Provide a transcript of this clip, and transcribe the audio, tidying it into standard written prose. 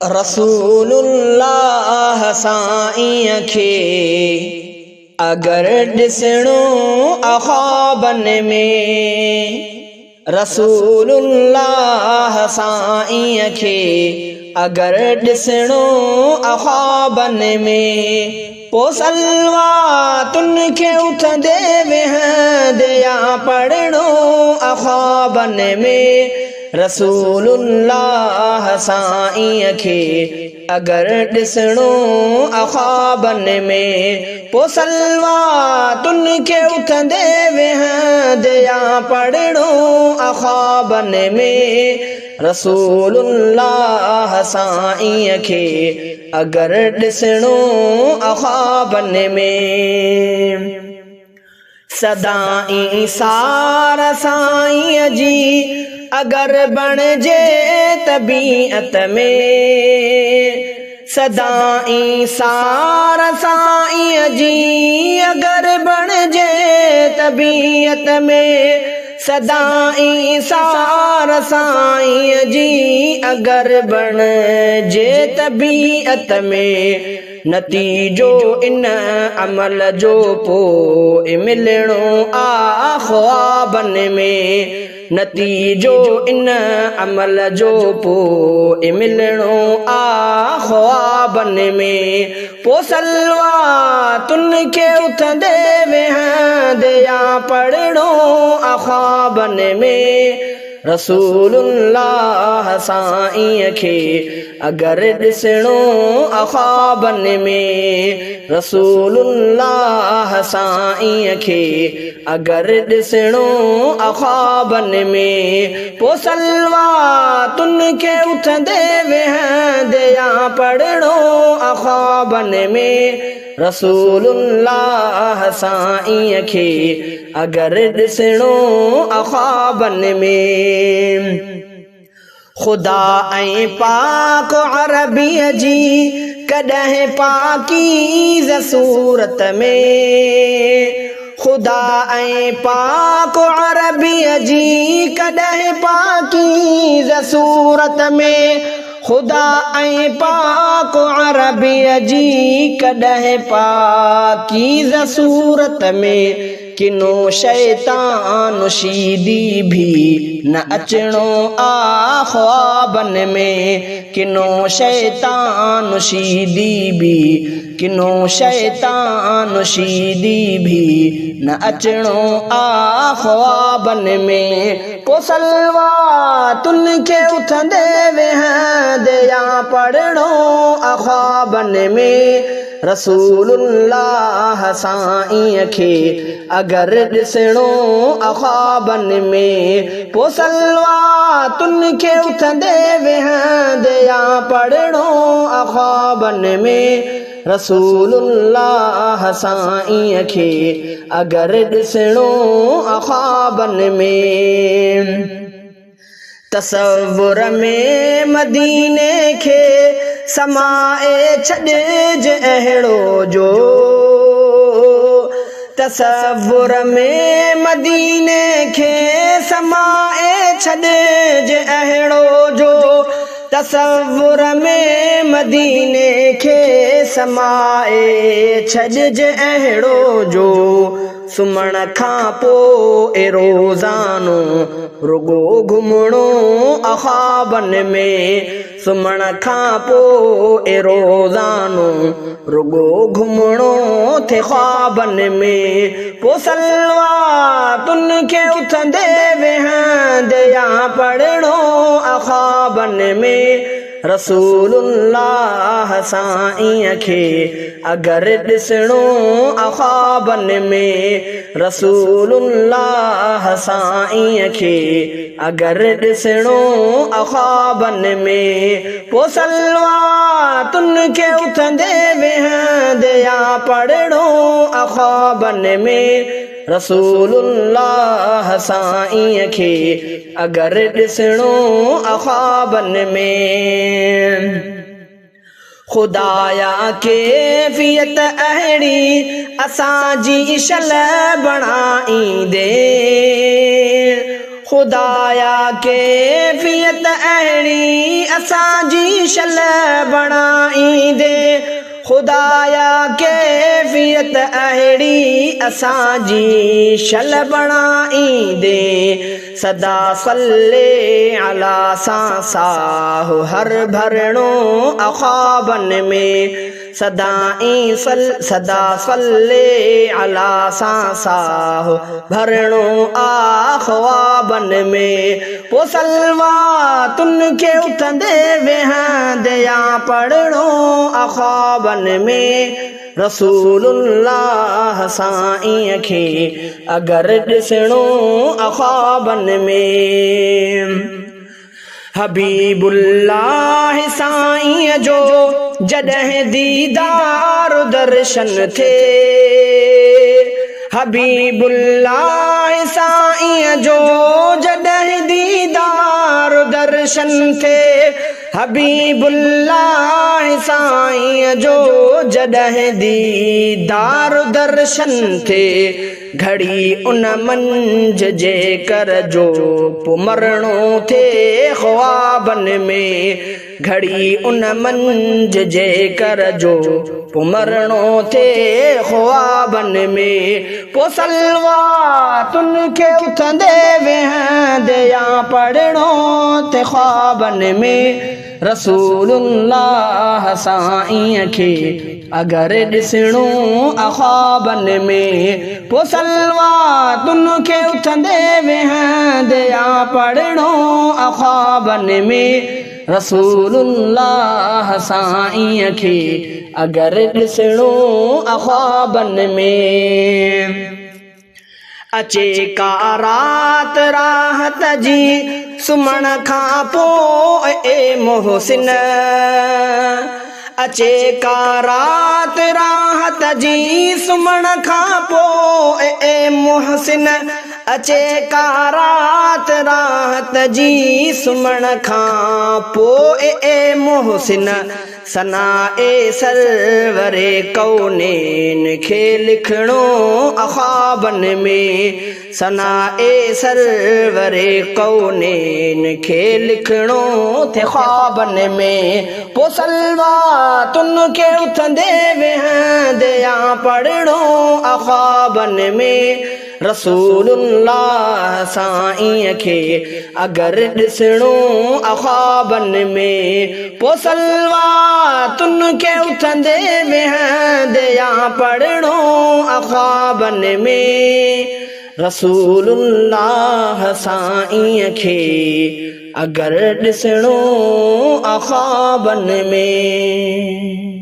रसूलुल्लाह साईं खे अगर ॾिसणो अख़्वाबन में, रसूलुल्लाह साईं खे अगर ॾिसणो अख़्वाबन में, पोइ सलवातुनि खे उथंदे वेहंदे या पढ़णो अख़्वाबन में। रसूलुल्लाह साईं खे अगर ॾिसणो अख़्वाबन में, पोइ सलवातुनि खे उथंदे वेहंदे या पढ़णो अख़्वाबन में। रसूलुल्लाह साईं खे अगर ॾिसणो अख़्वाबन में, सदाईं सार साईं जी अगर बणिजे तबीअत में, सदाईं सार साईं जी अगर बणिजे तबीअत में, सदाईं सार साईं जी अगर बणिजे तबीअत में, नतीजो इन अमल जो पोइ मिलणो आ ख़्वाबन में, नतीजो इन अमल जो पोइ मिलणो आ ख़्वाबन में। पोइ सलवातुनि खे उथंदे वेहंदे या पढ़णो अख़्वाबन में। रसूलुल्लाह साईं खे अगर ॾिसणो अख़्वाबन में, रसूलुल्लाह साईं खे अगर ॾिसणो अख़्वाबन में, पोइ सलवातुनि खे उथंदे वेहंदे या पढ़णो अख़्वाबन में। रसूलुल्लाह साईं खे अगर ॾिसणो अख़्वाबन में, ख़ुदा ऐं पाक अरबीअ जी कॾहिं पाकीज़ सूरत में, ख़ुदा ऐं पाक अरबीअ जी कॾहिं पाकीज़ सूरत में, ख़ुदा ऐं पाक अरबीअ जी कॾहिं पाकीज़ सूरत में, किनो शैतान शीदी भी न अचणो आ ख़्वाबन में, किनो शैतान शीदी भी, किनो शैतान शीदी भी न अचणो आ ख़्वाबन में। पोइ सलवातुनि खे उथंदे वेहंदे या पढ़णो अख़्वाबन में। रसूलुल्लाह साईं खे अगर ॾिसणो अख़्वाबन में, पोइ सलवातुनि खे उथंदे वेहंदे या पढ़णो अख़्वाबन में। रसूलुल्लाह साईं खे अगर ॾिसणो अख़्वाबन में, तसव्वुर में मदीने खे समाए छॾिजे अहिड़ो जो, तसव्वुर में मदीने खे समाए छॾिजे अहिड़ो जो, तसव्वुर में मदीने खे समाए छॾिजे अहिड़ो जो, सुम्हण खां पोइ रोज़ानो रुगो घुमणो अख़्वाबन में, सुम्हण खां पोइ रोज़ानो रुगो घुमणो थे ख़्वाबन में। पोइ सलवातुनि खे उथंदे वेहंदे या पढ़णो अख़्वाबन में। रसूलुल्लाह साईं खे अगर ॾिसणो अख़्वाबन में, रसूलुल्लाह साईं खे अगर ॾिसणो अख़्वाबन में, पोइ सलवातुनि खे उथंदे वेहंदे या पढ़णो अख़्वाबन में। रसूलुल्लाह साईं खे अगर ॾिसणो अख़्वाबन में, ख़ुदाया कैफ़ियत अहिड़ी असांजी शल बणाईंदे, खुदाया कैफियत अहिड़ी असांजी शल बणाईंदे खुदाया कैफियत अहिड़ी असांजी शल बणाईंदे सदा सल्ले अला सां साहु हर भरणो अख़्वाबनि में सदा सल्ले अला सां साहु भरणो अख़्वाबनि में पोइ सलवातुनि खे उथंदे वेहंदे या पढ़णो अख़्वाबनि में रसूलुल्लाह साईं खे अगरि ॾिसणो अख़्वाबनि में हबीबुल्लाह साईं जो जॾहिं दीदार दर्शन थे हबीबुल्लाह साईं जो जॾहिं दीदार दर्शन थे हबीबुल्लाह साईं जो जॾहिं दीदार दर्शन थे घड़ी उन मंझ जे कर जो पोइ मरणो थे ख्वाबनि में घड़ी उन मंझ जे कर जो पोइ मरणो थे ख्वाबनि में पोइ सलवातुनि खे उथंदे वेहंदे या पढ़णो थे ख्वाबनि में रसूलुल्लाह साईं खे अगरि ॾिसणो अख़्वाबनि में पोइ सलवातुनि खे उथंदे वेहंदे या पढ़णो अख़्वाबनि में रसूलुल्लाह साईं खे अगरि ॾिसणो अख़्वाबनि में अचे का रात राहत जी सुम्हण खां पोइ ए मोहसिन अचे का रात राहत जी सुम्हण खां पोइ ए मोहसिन अचे का रात राहत जी सुम्हण खां पोइ ए मोहसिन सना ए सरवरे कौनेन खे लिखणो अख़्वाबनि में सना ए सरवरे कौनेन खे लिखणो थे ख्वाबनि में पोइ सलवातुनि खे उथंदे वेहंदे या पढ़णो अख़्वाबनि में रसूलुल्लाह साईं खे अगरि ॾिसणो अख़्वाबनि में पोइ सलवातुनि खे उथंदे वेहंदे या पढ़णो अख़्वाबनि में रसूलुल्लाह साईं खे अगरि ॾिसणो अख़्वाबनि में